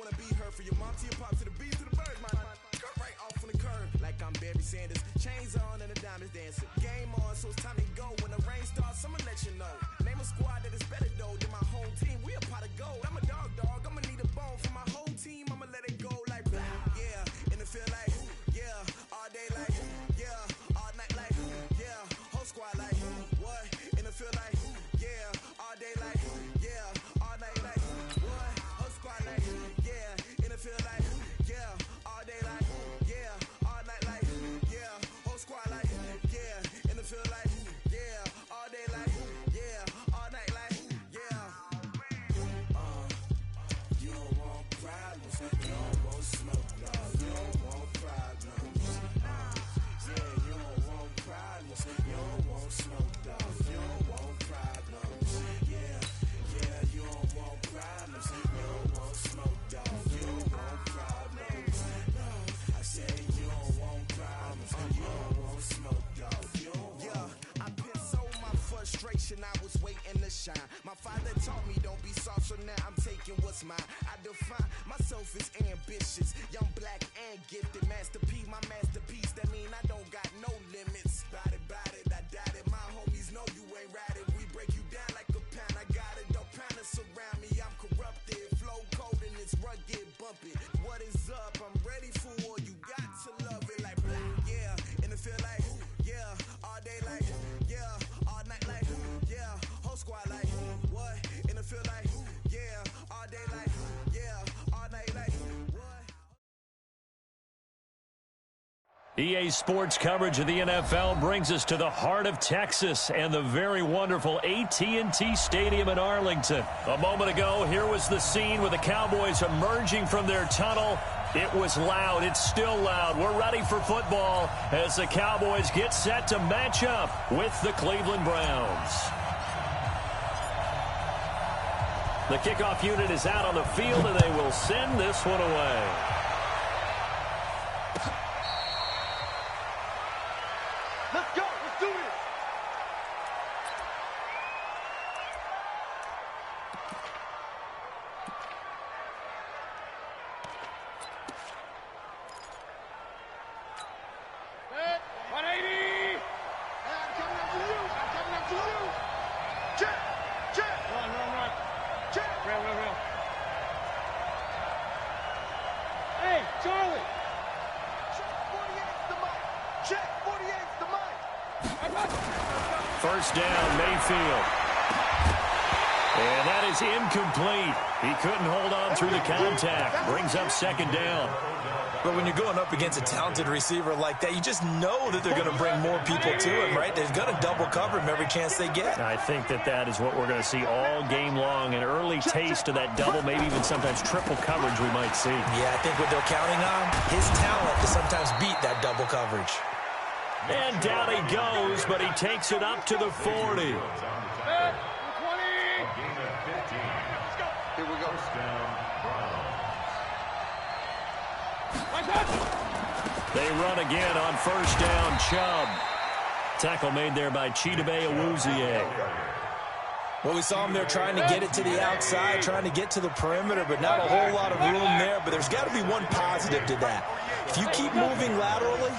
wanna be heard for your mom to your pop to the beat to the birds, my cut right off on the curb like I'm Barry Sanders. Chains on and the diamonds dancing. Game on, so it's time to go. When the rain starts, I'ma let you know. Name a squad that is better though than my home team. We a pot of gold. I'm a dog. I'ma need a bone for my whole team. I'ma let it go like blah. Yeah, and it feel like yeah, all day like yeah, all night like yeah, whole squad like what? And it feel like yeah, all day like yeah, all night like what? Whole squad like yeah, and it feel like yeah, all day like yeah, all night like yeah, whole squad like yeah, and it feel like yeah, all day like yeah, all night like yeah. You don't want problems, you don't want smoke, no, you don't want problems. Yeah, you don't want problems, you don't want smoke, no, you don't want problems. Yeah, you don't want problems, you don't want smoke, dog, you don't want problems. No, I said you don't want problems, you don't want smoke, dog, you don't want. Yeah, I pissed so my frustration, I was waiting to shine. My father taught me don't be soft, so now I'm taking what's mine. I define myself as ambitious, young, black, and gifted. Master P, my masterpiece, that mean I don't got no limits. Bout it, I doubt it. My homies know you ain't ratted. We break you down like a pound. I got it, don't pound to surround me. I'm corrupted, flow cold and it's rugged, bumpy. What is up? I'm ready for war. You got to love it like blah, yeah, and it feel like yeah, all day like yeah, all night like yeah, whole squad like what? And it feel like yeah, all day like yeah, all night like what? EA Sports coverage of the NFL brings us to the heart of Texas and the very wonderful AT&T Stadium in Arlington. A moment ago, here was the scene with the Cowboys emerging from their tunnel. It was loud. It's still loud. We're ready for football as the Cowboys get set to match up with the Cleveland Browns. The kickoff unit is out on the field, and they will send this one away. Let's go. Let's do this. Set. 180. I'm coming up to you. I'm coming up to you. Check. Check. Run. Check. Real. Hey, Charlie. Check 48's the mic. Check 48's the mic. First down, Mayfield. And that is incomplete. He couldn't hold on through the contact. Brings up second down. But when you're going up against a talented receiver like that, you just know that they're going to bring more people to him, right? They're going to double cover him every chance they get. I think that is what we're going to see all game long. An early taste of that double, maybe even sometimes triple coverage we might see. Yeah, I think what they're counting on, his talent to sometimes beat that double coverage. And down he goes, but he takes it up to the 40. 20. Here we go. They run again on first down, Chubb. Tackle made there by Chidobe Awuzie. Well, we saw him there trying to get it to the outside, trying to get to the perimeter, but not a whole lot of room there. But there's got to be one positive to that. If you keep moving laterally,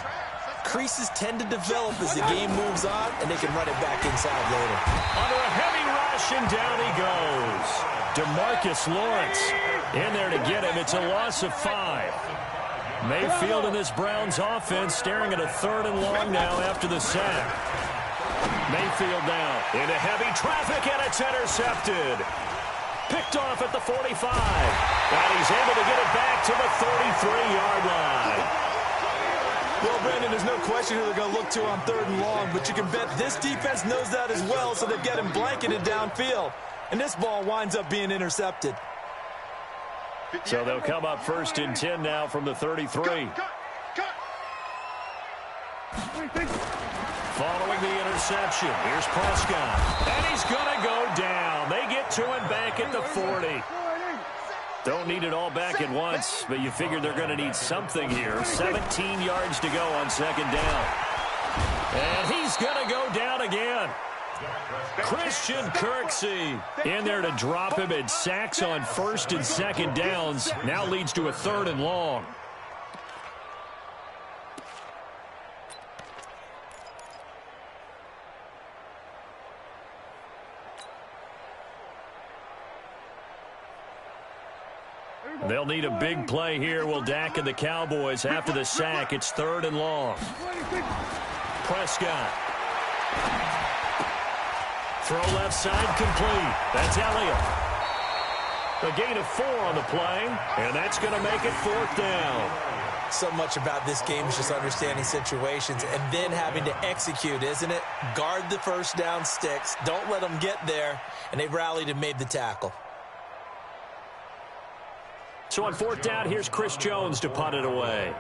creases tend to develop as the game moves on, and they can run it back inside later. Under a heavy rush, and down he goes. DeMarcus Lawrence in there to get him. It's a loss of 5. Mayfield in this Browns offense staring at a 3rd and long now after the sack. Mayfield now into heavy traffic, and it's intercepted. Picked off at the 45. And he's able to get it back to the 33-yard line. Well, Brandon, there's no question who they're going to look to on 3rd and long, but you can bet this defense knows that as well, so they've got him blanketed downfield. And this ball winds up being intercepted. So they'll come up 1st and 10 now from the 33. Following the interception, here's Prescott. And he's going to go down. They get to him back at the 40. Don't need it all back at once, but you figure they're going to need something here. 17 yards to go on 2nd down. And he's going to go down again. Christian Kirksey in there to drop him, and sacks on first and second downs. Now leads to a 3rd and long. They'll need a big play here. Will Dak and the Cowboys after the sack. It's 3rd and long. Prescott. Throw left side complete. That's Elliott. A gain of 4 on the play, and that's going to make it 4th down. So much about this game is just understanding situations and then having to execute, isn't it? Guard the first down sticks. Don't let them get there, and they rallied and made the tackle. So on 4th down, here's Chris Jones to punt it away.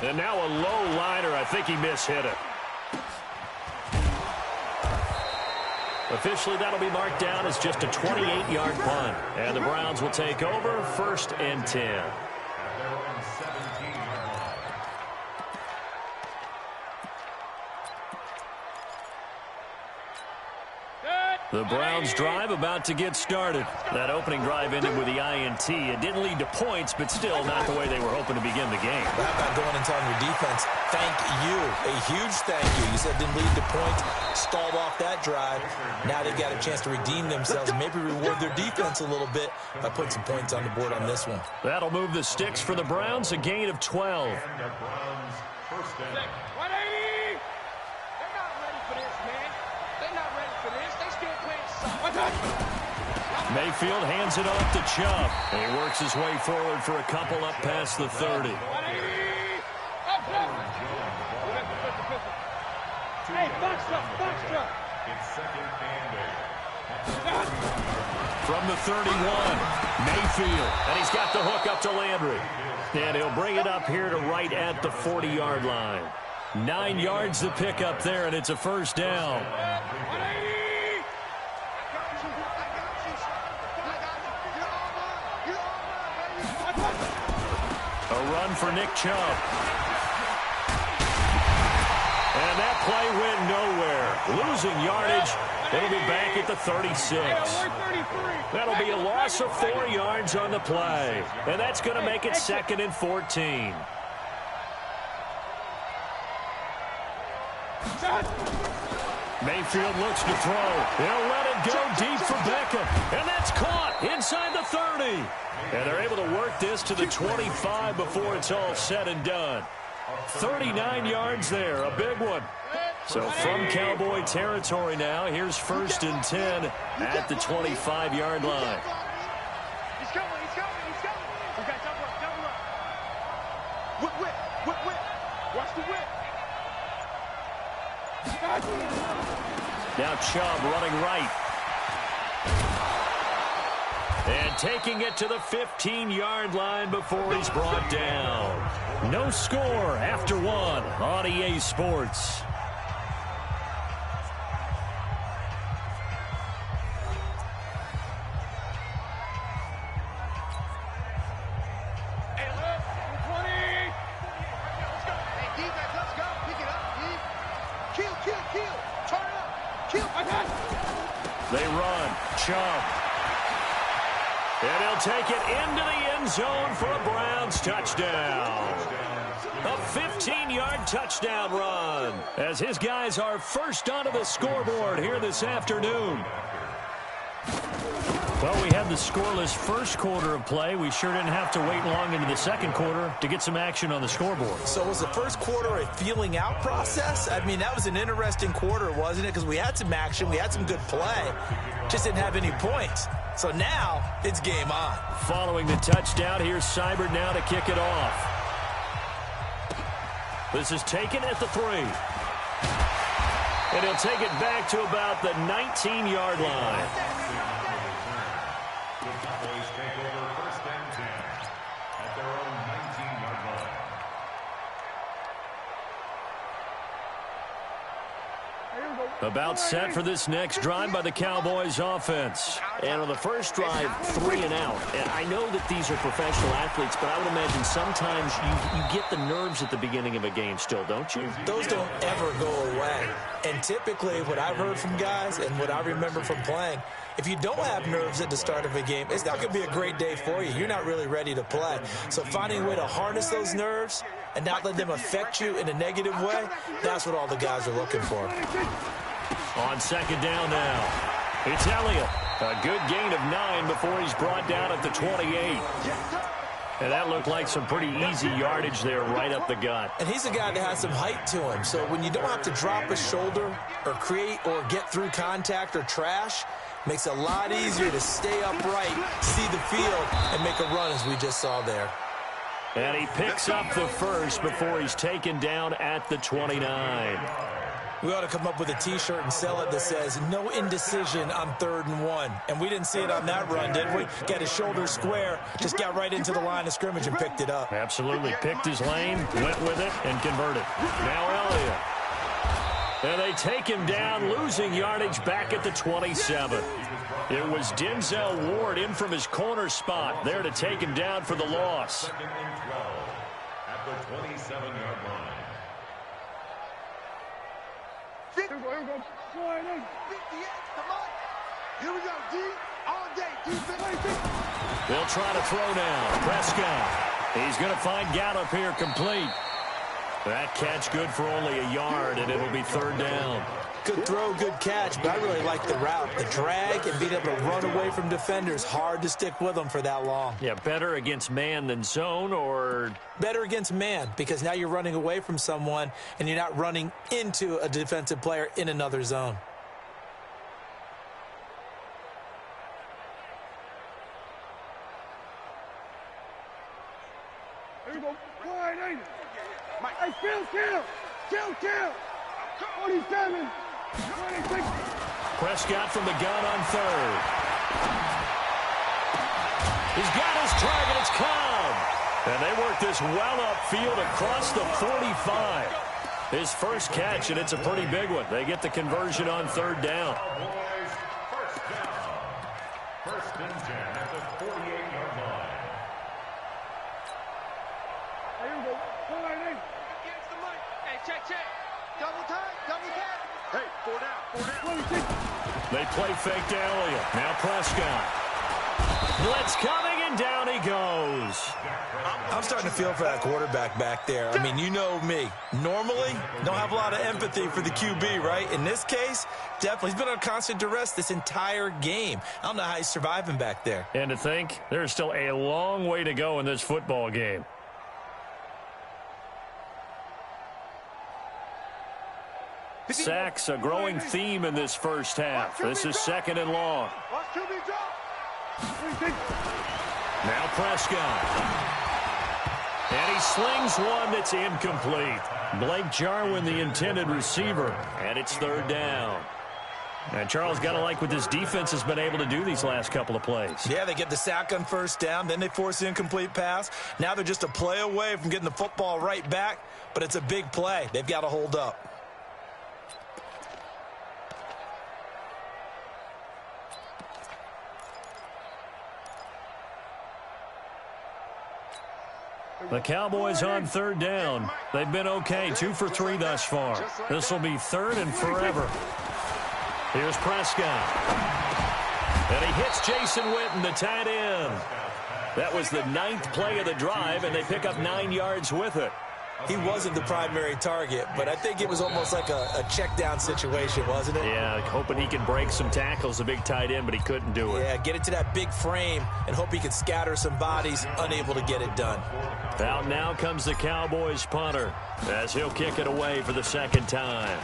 And now a low liner. I think he mishit it. Officially, that'll be marked down as just a 28-yard punt. And the Browns will take over 1st and 10. The Browns drive about to get started. That opening drive ended with the INT. It didn't lead to points, but still not the way they were hoping to begin the game. How about going and telling your defense, thank you, a huge thank you. You said it didn't lead to points, stalled off that drive. Now they've got a chance to redeem themselves and maybe reward their defense a little bit by putting some points on the board on this one. That'll move the sticks for the Browns, a gain of 12. Mayfield hands it off to Chubb. And he works his way forward for a couple up past the 30. From the 31, Mayfield. And he's got the hook up to Landry. And he'll bring it up here to right at the 40-yard line. 9 yards to pick up there, and it's a 1st down. A run for Nick Chubb. And that play went nowhere. Losing yardage. It'll be back at the 36. That'll be a loss of 4 yards on the play. And that's going to make it 2nd and 14. Mayfield looks to throw. He'll let it go deep for Beckham. And that's caught inside the 30. And they're able to work this to the 25 before it's all said and done. 39 yards there, a big one. So from Cowboy territory now, here's 1st and 10 at the 25-yard line. He's coming. We got double up. Whip. Watch the whip. Now Chubb running right. And taking it to the 15-yard line before he's brought down. No score after 1 on EA Sports. They run. Chubb. And he'll take it into the end zone for a Browns touchdown. A 15-yard touchdown run as his guys are first onto the scoreboard here this afternoon. Well, we had the scoreless first quarter of play. We sure didn't have to wait long into the second quarter to get some action on the scoreboard. So was the first quarter a feeling out process? I mean, that was an interesting quarter, wasn't it? Because we had some action, we had some good play, just didn't have any points. So now it's game on. Following the touchdown, here's Seibert now to kick it off. This is taken at the 3. And he'll take it back to about the 19-yard line. The Cowboys take over 1st and 10 at their own 19-yard line. About set for this next drive by the Cowboys offense. And on the first drive, 3 and out. And I know that these are professional athletes, but I would imagine sometimes you get the nerves at the beginning of a game still, don't you? Those don't ever go away. And typically what I've heard from guys and what I remember from playing, if you don't have nerves at the start of a game, it's not going to be a great day for you. You're not really ready to play. So finding a way to harness those nerves and not let them affect you in a negative way, that's what all the guys are looking for. On second down now, it's Elliott. A good gain of 9 before he's brought down at the 28. And that looked like some pretty easy yardage there right up the gut. And he's a guy that has some height to him. So when you don't have to drop a shoulder or create or get through contact or trash, makes it a lot easier to stay upright, see the field, and make a run as we just saw there. And he picks up the first before he's taken down at the 29. We ought to come up with a T-shirt and sell it that says, no indecision on 3rd and 1. And we didn't see it on that run, did we? Got his shoulder square, just got right into the line of scrimmage and picked it up. Absolutely. Picked his lane, went with it, and converted. Now Elliott. And they take him down, losing yardage back at the 27. It was Denzel Ward in from his corner spot there to take him down for the loss. 2nd and 12 at the 27-yard line. Here we go. Here we go, D. All day. Defense. They'll try to throw now. Prescott. He's going to find Gallup here complete. That catch good for only a yard, and it'll be 3rd down. Good throw, good catch, but I really like the route. The drag and being able to run away from defenders, hard to stick with them for that long. Yeah, better against man than zone, or? Better against man, because now you're running away from someone and you're not running into a defensive player in another zone. Here we go. Wide, ain't it? Hey, kill. 47. 26. Prescott from the gun on 3rd. He's got his target. It's Cobb. And they work this well upfield across the 45. His first catch, and it's a pretty big one. They get the conversion on 3rd down. Cowboys, first down. 1st and 10 at the 48-yard line. Here we go. Wide, ain't it? Against the mic. Hey, check. Double time. Hey, 4 down. 26. They play fake to Elliott. Now Prescott. Blitz coming, and down he goes. I'm starting to feel for that quarterback back there. I mean, you know me. Normally, don't have a lot of empathy for the QB, right? In this case, definitely. He's been on constant duress this entire game. I don't know how he's surviving back there. And to think, there's still a long way to go in this football game. Sacks, a growing theme in this first half. This is 2nd and long. Now Prescott. And he slings one that's incomplete. Blake Jarwin, the intended receiver. And it's 3rd down. And Charles, got to like what this defense has been able to do these last couple of plays. Yeah, they get the sack on 1st down, then they force the incomplete pass. Now they're just a play away from getting the football right back, but it's a big play. They've got to hold up. The Cowboys on 3rd down. They've been okay, 2 for 3 thus far. This will be 3rd and forever. Here's Prescott. And he hits Jason Witten, the tight end. That was the 9th play of the drive, and they pick up 9 yards with it. He wasn't the primary target, but I think it was almost like a check down situation, wasn't it? Yeah, hoping he could break some tackles, the big tight end, but he couldn't do it. Yeah, get it to that big frame and hope he could scatter some bodies, unable to get it done. Out now comes the Cowboys punter as he'll kick it away for the 2nd time.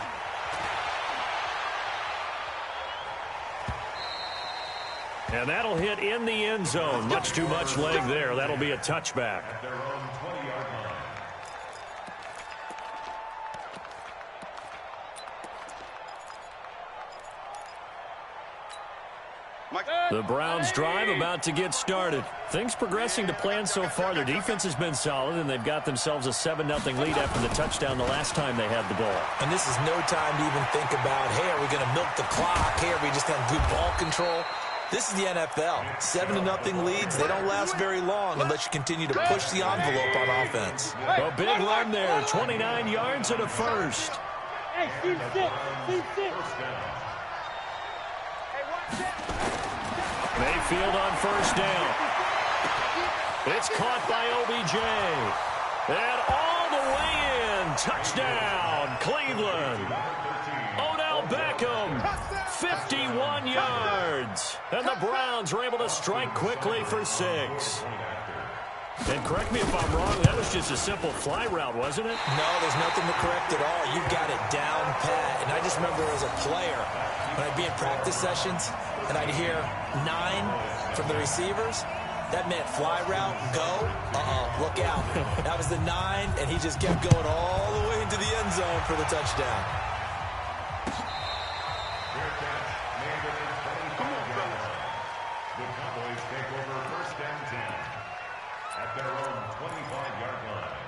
And that'll hit in the end zone. Much too much leg there. That'll be a touchback. The Browns drive about to get started. Things progressing to plan so far. Their defense has been solid, and they've got themselves a 7-0 lead after the touchdown the last time they had the ball. And this is no time to even think about, hey, are we going to milk the clock? Hey, are we just have good ball control? This is the NFL. 7-0 leads, they don't last very long unless you continue to push the envelope on offense. A big run there, 29 yards and a first. Hey, Steve, sit. Mayfield on first down. It's caught by OBJ. And all the way in. Touchdown, Cleveland. Odell Beckham, 51 yards. And the Browns were able to strike quickly for 6. And correct me if I'm wrong, that was just a simple fly route, wasn't it? No, there's nothing to correct at all. You've got it down pat. And I just remember as a player, when I'd be in practice sessions, and I'd hear 9 from the receivers, that meant fly route, go, look out. That was the 9, and he just kept going all the way into the end zone for the touchdown. The Cowboys take over first and 10 at their own 25-yard line.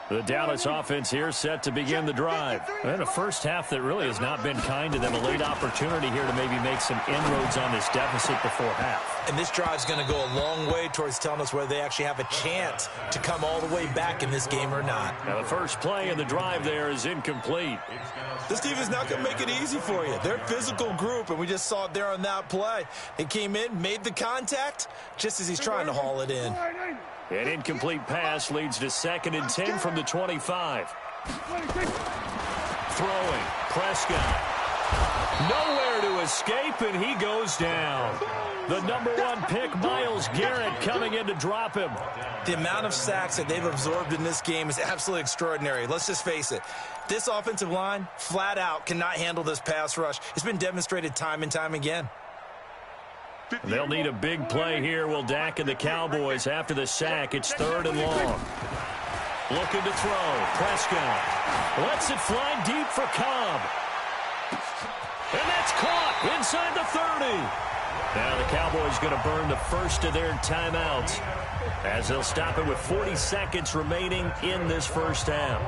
The Dallas offense here set to begin the drive. And a first half that really has not been kind to them. A late opportunity here to maybe make some inroads on this deficit before half. And this drive's going to go a long way towards telling us whether they actually have a chance to come all the way back in this game or not. Now the first play in the drive there is incomplete. This team is not going to make it easy for you. They're a physical group, and we just saw it there on that play. They came in, made the contact, just as he's trying to haul it in. An incomplete pass leads to 2nd and 10 from the 25. Throwing, Prescott. Nowhere to escape, and he goes down. The #1 pick, Myles Garrett, coming in to drop him. The amount of sacks that they've absorbed in this game is absolutely extraordinary. Let's just face it. This offensive line, flat out, cannot handle this pass rush. It's been demonstrated time and time again. They'll need a big play here, will Dak and the Cowboys after the sack. It's 3rd and long. Looking to throw. Prescott lets it fly deep for Cobb. And that's caught inside the 30. Now the Cowboys going to burn the first of their timeouts as they'll stop it with 40 seconds remaining in this first half.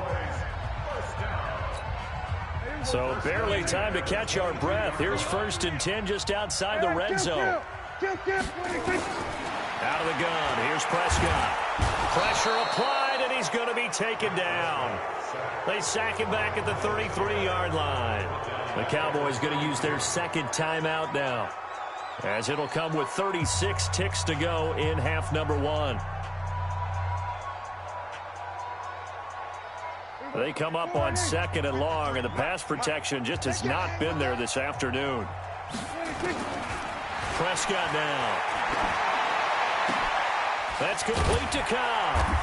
So barely time to catch our breath. Here's 1st and 10 just outside the red zone. Out of the gun. Here's Prescott. Pressure applied, and he's going to be taken down. They sack him back at the 33-yard line. The Cowboys going to use their 2nd timeout now, as it'll come with 36 ticks to go in half number 1. They come up on 2nd and long, and the pass protection just has not been there this afternoon. Prescott now. That's complete to Cobb.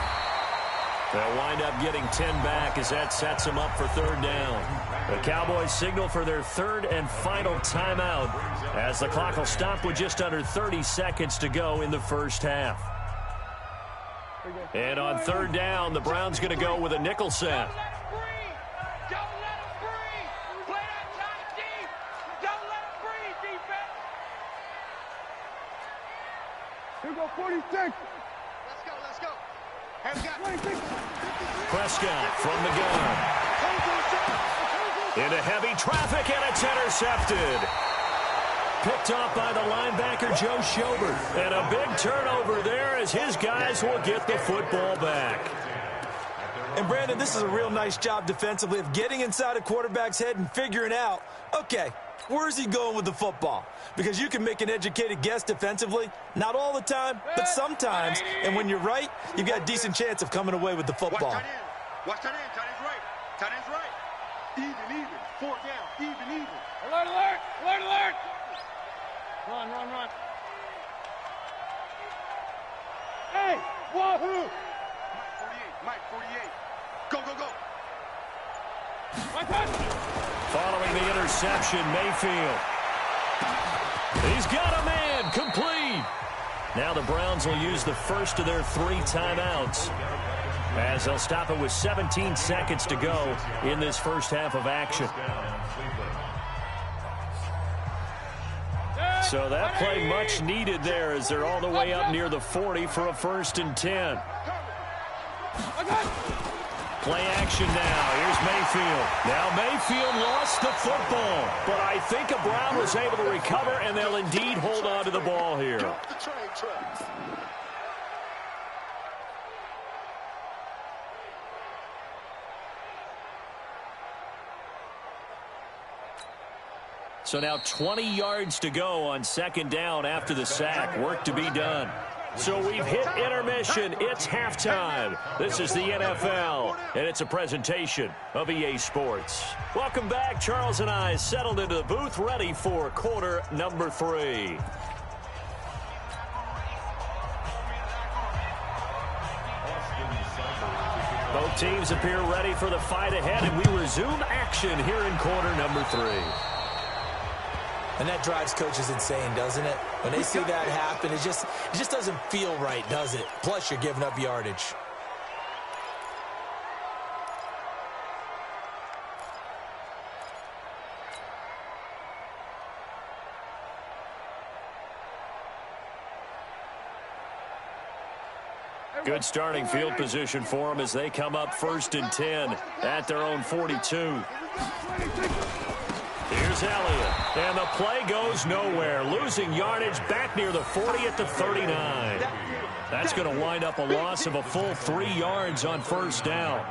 They'll wind up getting 10 back as that sets them up for 3rd down. The Cowboys signal for their 3rd and final timeout as the clock will stop with just under 30 seconds to go in the first half. And on 3rd down, the Browns going to go with a nickel set. Here we go, 46. Let's go. Hands got 26. Prescott from the gun. Into heavy traffic, and it's intercepted. Picked off by the linebacker, Joe Schobert. And a big turnover there as his guys will get the football back. And, Brandon, this is a real nice job defensively of getting inside a quarterback's head and figuring out, okay, where's he going with the football? Because you can make an educated guess defensively, not all the time, but sometimes. And when you're right, you've got a decent chance of coming away with the football. Watch tight end. Tight end's right. Tight end's right. Even. 4 down. Even. Alert. Run. Hey, wahoo! Mike 48. Go. Following the interception, Mayfield. He's got a man, complete. Now the Browns will use the first of their 3 timeouts. As they'll stop it with 17 seconds to go in this first half of action. So that play much needed there as they're all the way up near the 40 for a 1st and 10. Play action now. Here's Mayfield. Now Mayfield lost the football, but I think Brown was able to recover, and they'll indeed hold on to the ball here. So now 20 yards to go on 2nd down after the sack. Work to be done. So we've hit intermission. It's halftime. This is the NFL, and it's a presentation of EA Sports. Welcome back. Charles and I settled into the booth, ready for quarter number 3. Both teams appear ready for the fight ahead, and we resume action here in quarter number 3. And that drives coaches insane, doesn't it? When they see that happen, it just doesn't feel right, does it? Plus, you're giving up yardage. Good starting field position for them as they come up 1st and 10 at their own 42. Here's Elliott, and the play goes nowhere. Losing yardage back near the 40 at the 39. That's going to wind up a loss of a full 3 yards on 1st down.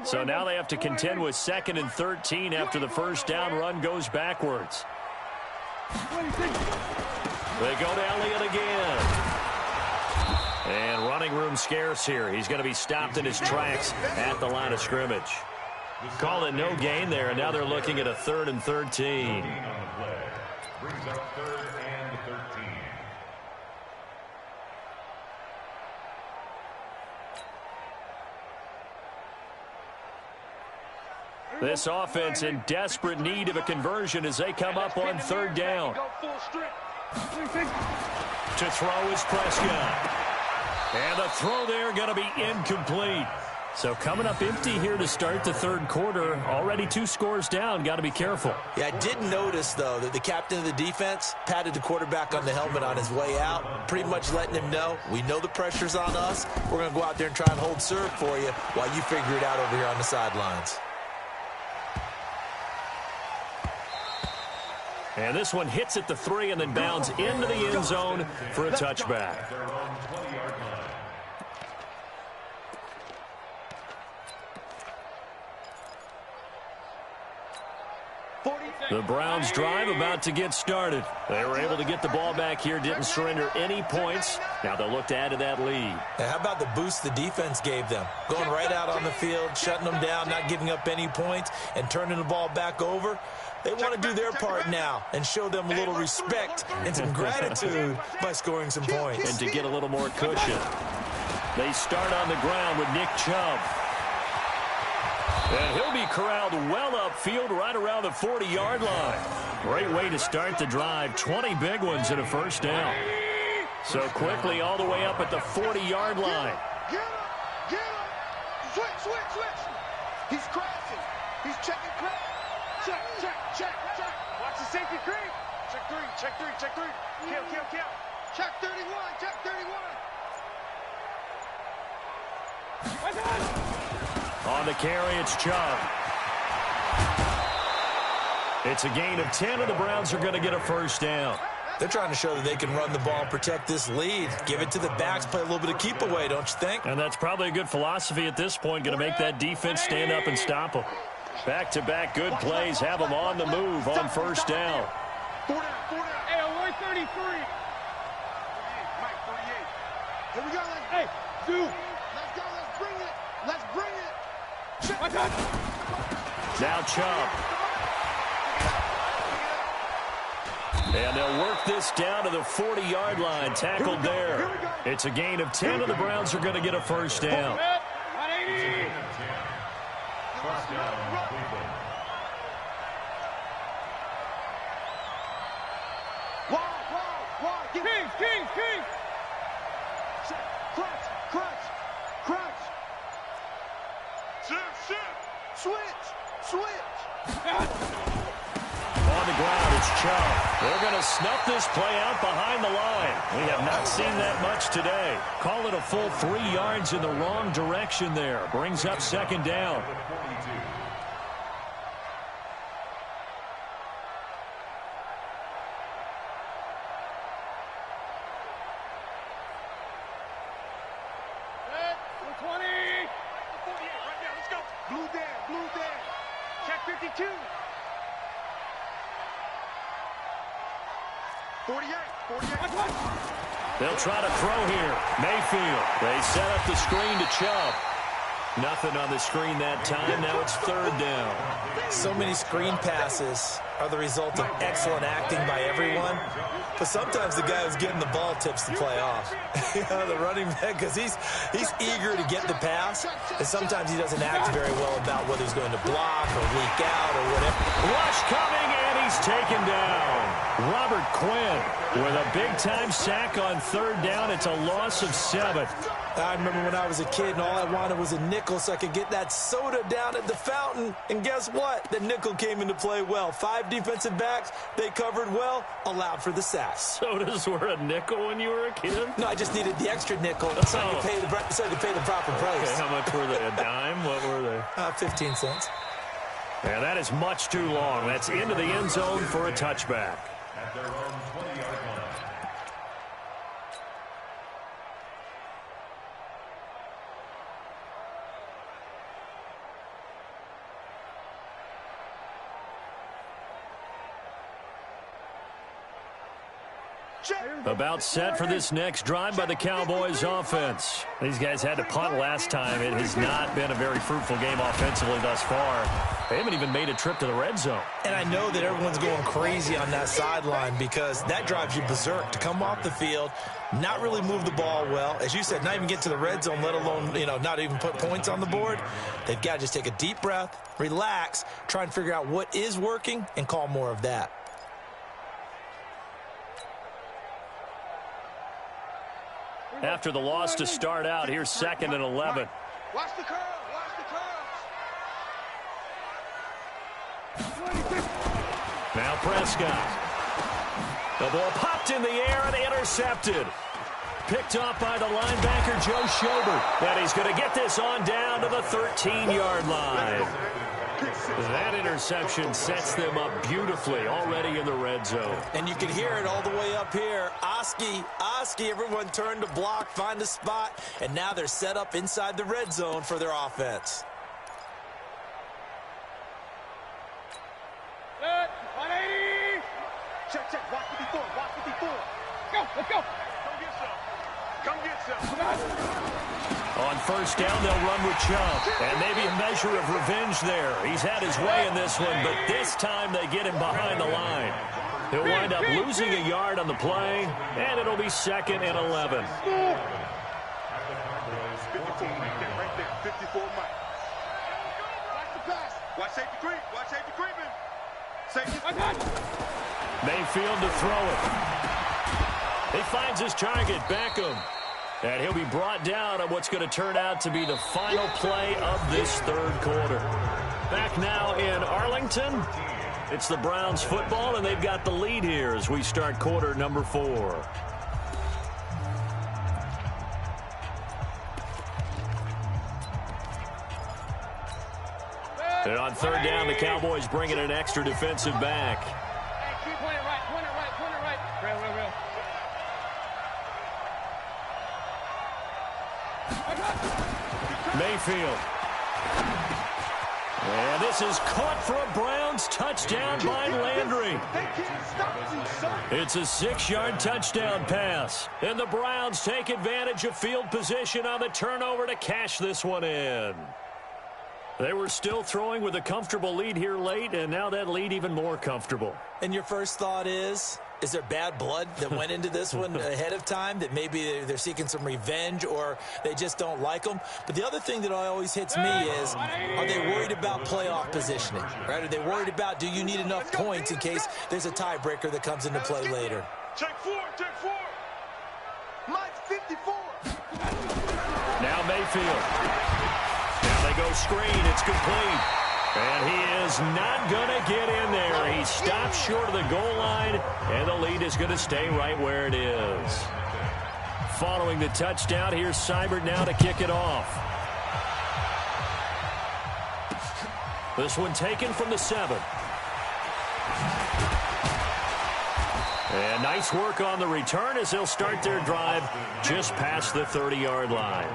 So now they have to contend with 2nd and 13 after the 1st down run goes backwards. They go to Elliott again. And running room scarce here. He's going to be stopped in his tracks at the line of scrimmage. Call it no gain there, and now they're looking at a 3rd and 13. Brings up 3rd and 13. This offense in desperate need of a conversion as they come up on 3rd down. To throw is Prescott. And the throw there going to be incomplete. So coming up empty here to start the 3rd quarter. Already 2 scores down. Got to be careful. Yeah, I did notice, though, that the captain of the defense patted the quarterback on the helmet on his way out, pretty much letting him know, we know the pressure's on us. We're going to go out there and try and hold serve for you while you figure it out over here on the sidelines. And this one hits at the 3 and then bounds into the end zone for a touchback. The Browns drive about to get started. They were able to get the ball back here, didn't surrender any points. Now they'll look to add to that lead. Now, how about the boost the defense gave them? Going right out on the field, shutting them down, not giving up any points, and turning the ball back over. They want to do their part now and show them a little respect and some gratitude by scoring some points. And to get a little more cushion. They start on the ground with Nick Chubb. And he'll be corralled well upfield right around the 40-yard line. Great way to start the drive. 20 big ones and a 1st down. So quickly all the way up at the 40-yard line. Get him! Switch! He's crashing. He's checking crack. Check. Watch the safety creep. Check three. Kill. Check 31. On the carry, it's Chubb. It's a gain of 10, and the Browns are going to get a 1st down. They're trying to show that they can run the ball and protect this lead. Give it to the backs, play a little bit of keep away, don't you think? And that's probably a good philosophy at this point, going to make that defense stand up and stop them. Back-to-back good plays have them on the move on 1st down. 4 down. Hey, 133. Mike, 38. Here we go. Hey, dude. Let's go. Let's bring it. Now Chubb. And they'll work this down to the 40-yard line. Tackled there. It's a gain of 10, and the Browns are going to get a 1st down. On the ground, it's Chubb. They're going to snuff this play out behind the line. We have not seen that much today. Call it a full 3 yards in the wrong direction there. Brings up second down. They'll try to throw here. Mayfield. They set up the screen to Chubb. Nothing on the screen that time. Now it's third down. So many screen passes are the result of excellent acting by everyone. But sometimes the guy who's getting the ball tips the play off. The running back, because he's eager to get the pass. And sometimes he doesn't act very well about whether he's going to block or leak out or whatever. Rush coming, and he's taken down. Robert Quinn with a big-time sack on third down. It's a loss of 7. I remember when I was a kid and all I wanted was a nickel so I could get that soda down at the fountain. And guess what? The nickel came into play well. 5 defensive backs, they covered well, allowed for the sack. Sodas were a nickel when you were a kid? No, I just needed the extra nickel so I could pay the proper price. Okay, how much were they? A dime? What were they? 15 cents. Yeah, that is much too long. That's into the end zone for a touchback. At their own 20-yard line. About set for this next drive by the Cowboys offense. These guys had to punt last time. It has not been a very fruitful game offensively thus far. They haven't even made a trip to the red zone. And I know that everyone's going crazy on that sideline because that drives you berserk to come off the field, not really move the ball well. As you said, not even get to the red zone, let alone, not even put points on the board. They've got to just take a deep breath, relax, try and figure out what is working and call more of that. After the loss to start out, here's 2nd and 11. Watch the curl. Watch the curl. Now Prescott. The ball popped in the air and intercepted. Picked off by the linebacker, Joe Schobert. And he's going to get this on down to the 13-yard line. That interception sets them up beautifully already in the red zone. And you can hear it all the way up here. Oski, everyone turned to block, find a spot, and now they're set up inside the red zone for their offense. Good. 180. Check. Watch 54. Watch 54. Go. Let's go. Come get some. On first down, they'll run with Chubb. And maybe a measure of revenge there. He's had his way in this one, but this time they get him behind the line. He'll wind up losing a yard on the play, and it'll be 2nd and 11. 54 Mike. Watch the pass. Watch safety creep. Watch safety creeping. Safety. Mayfield to throw it. He finds his target, Beckham. And he'll be brought down on what's going to turn out to be the final play of this third quarter. Back now in Arlington. It's the Browns football, and they've got the lead here as we start quarter number 4. And on third down, the Cowboys bring in an extra defensive back. Hey, keep pointing right. Real. Mayfield. And this is caught for a Browns touchdown by Landry. It's a 6-yard touchdown pass. And the Browns take advantage of field position on the turnover to cash this one in. They were still throwing with a comfortable lead here late, and now that lead even more comfortable. And your first thought is there bad blood that went into this one ahead of time, that maybe they're seeking some revenge or they just don't like them? But the other thing that always hits me is, are they worried about playoff positioning? Right? Are they worried about, do you need enough points in case there's a tiebreaker that comes into play later? Check 4. Mike's 54. Now Mayfield. Now they go screen. It's complete. And he is not going to get in there. He stops short of the goal line, and the lead is going to stay right where it is. Following the touchdown, here's Seibert now to kick it off. This one taken from the 7. And nice work on the return as they'll start their drive just past the 30-yard line.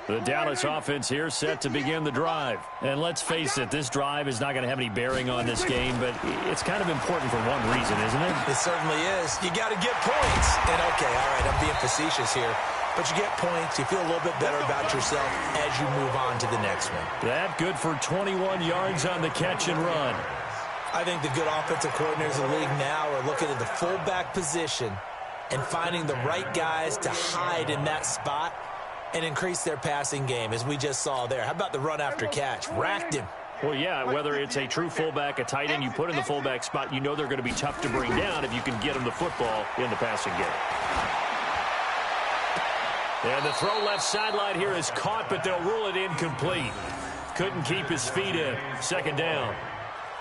The Dallas offense here set to begin the drive. And let's face it, this drive is not going to have any bearing on this game, but it's kind of important for one reason, isn't it? It certainly is. You got to get points. And, okay, all right, I'm being facetious here. But you get points, you feel a little bit better about yourself as you move on to the next one. That good for 21 yards on the catch and run. I think the good offensive coordinators in the league now are looking at the fullback position and finding the right guys to hide in that spot and increase their passing game, as we just saw there. How about the run after catch? Racked him. Well, yeah, whether it's a true fullback, a tight end, you put in the fullback spot, you know they're going to be tough to bring down if you can get them the football in the passing game. And the throw left sideline here is caught, but they'll rule it incomplete. Couldn't keep his feet in. Second down.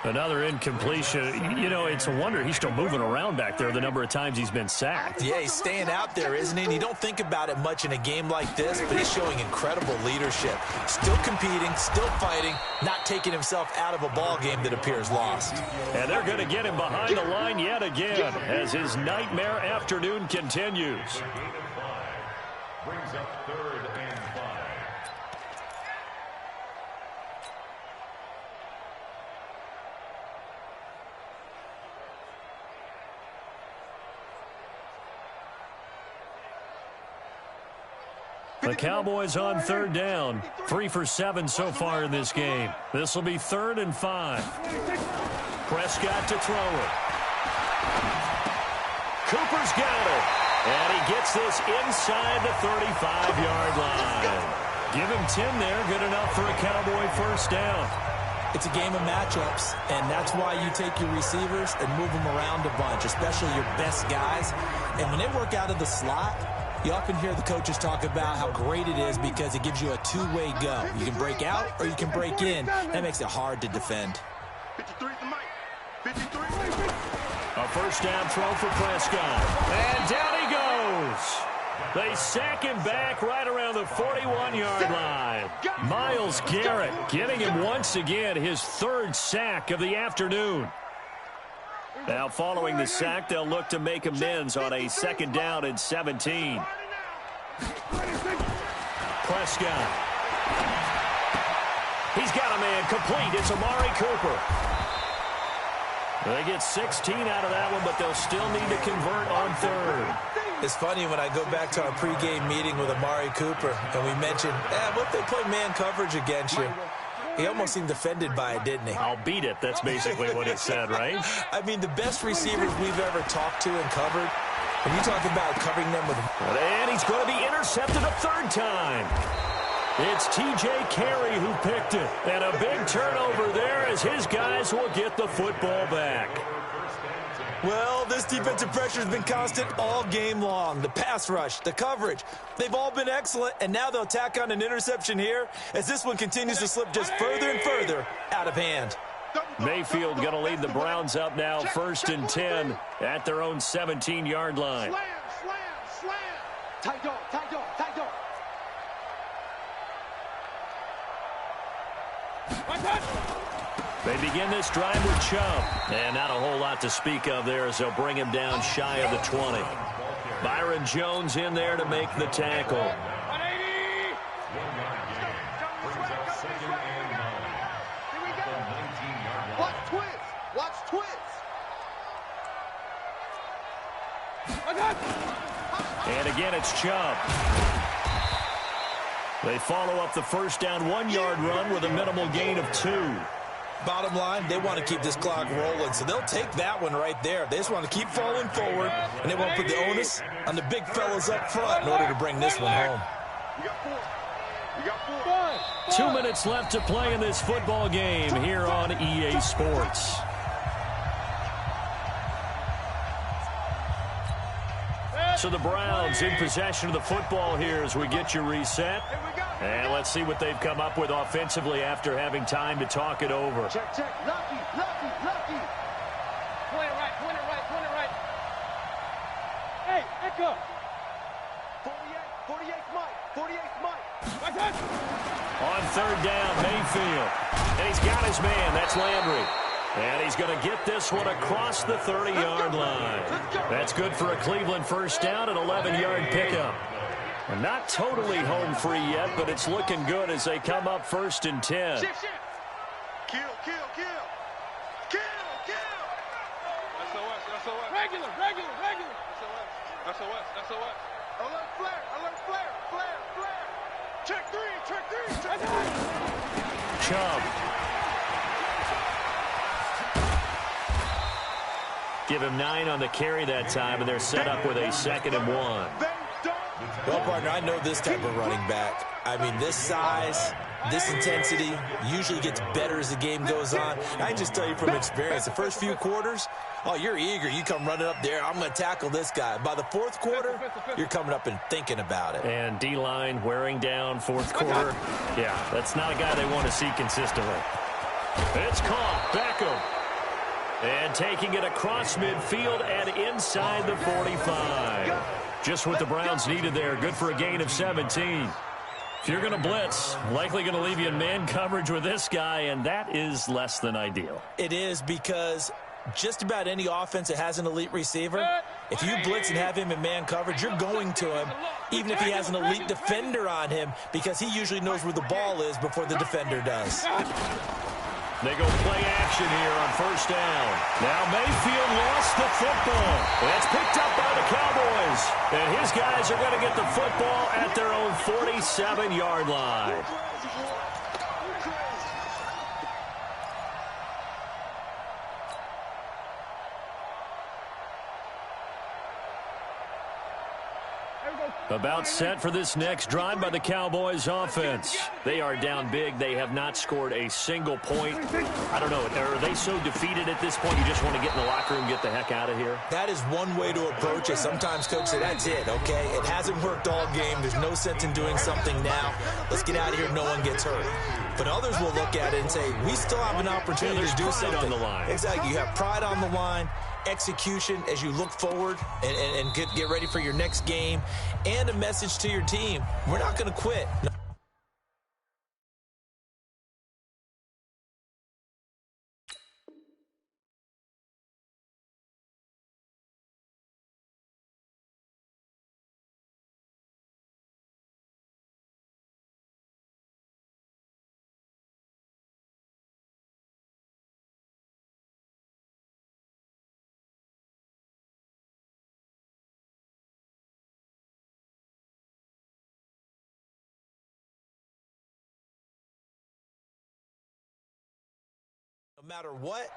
Another incompletion. You know, it's a wonder he's still moving around back there the number of times he's been sacked. Yeah, he's staying out there, isn't he? And you don't think about it much in a game like this, but he's showing incredible leadership. Still competing, still fighting, not taking himself out of a ball game that appears lost. And they're going to get him behind the line yet again as his nightmare afternoon continues. Brings up 3rd and 5. The Cowboys on 3rd down. 3 for 7 so far in this game. This will be 3rd and 5. Prescott to throw it. Cooper's got it. And he gets this inside the 35-yard line. Give him 10 there. Good enough for a Cowboy first down. It's a game of matchups, and that's why you take your receivers and move them around a bunch, especially your best guys. And when they work out of the slot, you often hear the coaches talk about how great it is because it gives you a two-way go. You can break out or you can break in. That makes it hard to defend. 53 the mic. 53. A first down throw for Prescott. And down he goes. They sack him back right around the 41-yard line. Myles Garrett getting him once again his 3rd sack of the afternoon. Now following the sack, they'll look to make amends on a 2nd down and 17. Prescott. He's got a man complete. It's Amari Cooper. They get 16 out of that one, but they'll still need to convert on 3rd. It's funny when I go back to our pregame meeting with Amari Cooper, and we mentioned, what if they play man coverage against you? He almost seemed offended by it, didn't he? I'll beat it. That's basically what he said, right? I mean, the best receivers we've ever talked to and covered, when you talk about covering them with... And he's going to be intercepted a 3rd time. It's T.J. Carey who picked it. And a big turnover there as his guys will get the football back. Well, this defensive pressure has been constant all game long. The pass rush, the coverage, they've all been excellent, and now they'll tack on an interception here as this one continues to slip just further and further out of hand. Mayfield going to lead the Browns up now 1st and 10 at their own 17-yard line. Slam, slam, slam. Tight dog, tight dog, tight dog. They begin this drive with Chubb. And not a whole lot to speak of there as they'll bring him down shy of the 20. Byron Jones in there to make the tackle. 180. Watch twins. Watch twins. And again, it's Chubb. They follow up the first down 1-yard run with a minimal gain of 2. Bottom line, they want to keep this clock rolling, so they'll take that one right there. They just want to keep falling forward, and they won't put the onus on the big fellas up front in order to bring this one home. We got 4. You got 4. 2 minutes left to play in this football game here on EA Sports. So the Browns in possession of the football here as we get you reset. And let's see what they've come up with offensively after having time to talk it over. Check, check. Lucky, lucky, lucky. Point it right, point it right, point it right. Hey, Echo. 48 Mike, 48 Mike. Like that. On third down, Mayfield. And he's got his man. That's Landry. And he's going to get this one across the 30-yard line. That's good for a Cleveland first down, an 11-yard pickup. And not totally home free yet, but it's looking good as they come up 1st and 10. Shift, shift. Kill, kill, kill. Kill, kill. SOS, SOS. Regular, regular, regular. SOS, SOS, SOS. Alert flare, flare, flare. Check 3, check 3, check 3. Chubb. Give him 9 on the carry that time, and they're set up with a 2nd and 1. Well, partner, I know this type of running back. I mean, this size, this intensity usually gets better as the game goes on. I can just tell you from experience, the first few quarters, oh, you're eager. You come running up there, I'm going to tackle this guy. By the 4th quarter, you're coming up and thinking about it. And D-line wearing down 4th quarter. Yeah, that's not a guy they want to see consistently. It's caught. Beckham. And taking it across midfield and inside the 45. Just what the Browns needed there. Good for a gain of 17. If you're going to blitz, likely going to leave you in man coverage with this guy, and that is less than ideal. It is, because just about any offense that has an elite receiver, if you blitz and have him in man coverage, you're going to him, even if he has an elite defender on him, because he usually knows where the ball is before the defender does. They go play action here on 1st down. Now Mayfield lost the football. That's picked up by the Cowboys. And his guys are going to get the football at their own 47-yard line. About set for this next drive by the Cowboys offense. They are down big. They have not scored a single point. I don't know. Are they so defeated at this point you just want to get in the locker room and get the heck out of here? That is one way to approach it. Sometimes coach say, that's it, okay? It hasn't worked all game. There's no sense in doing something now. Let's get out of here. No one gets hurt. But others will look at it and say, we still have an opportunity to do something. On the line. Exactly. You have pride on the line. Execution as you look forward and get ready for your next game, and a message to your team. We're not going to quit.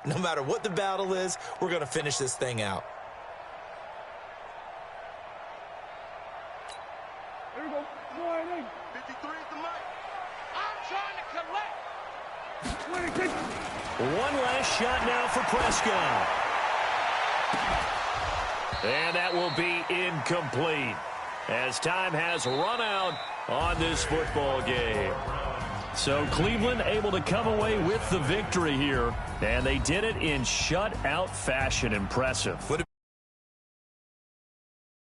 No matter what the battle is, we're going to finish this thing out. Here we go. 53 is the mic. I'm trying to collect. One last shot now for Prescott. And that will be incomplete as time has run out on this football game. So Cleveland able to come away with the victory here, and they did it in shutout fashion. Impressive.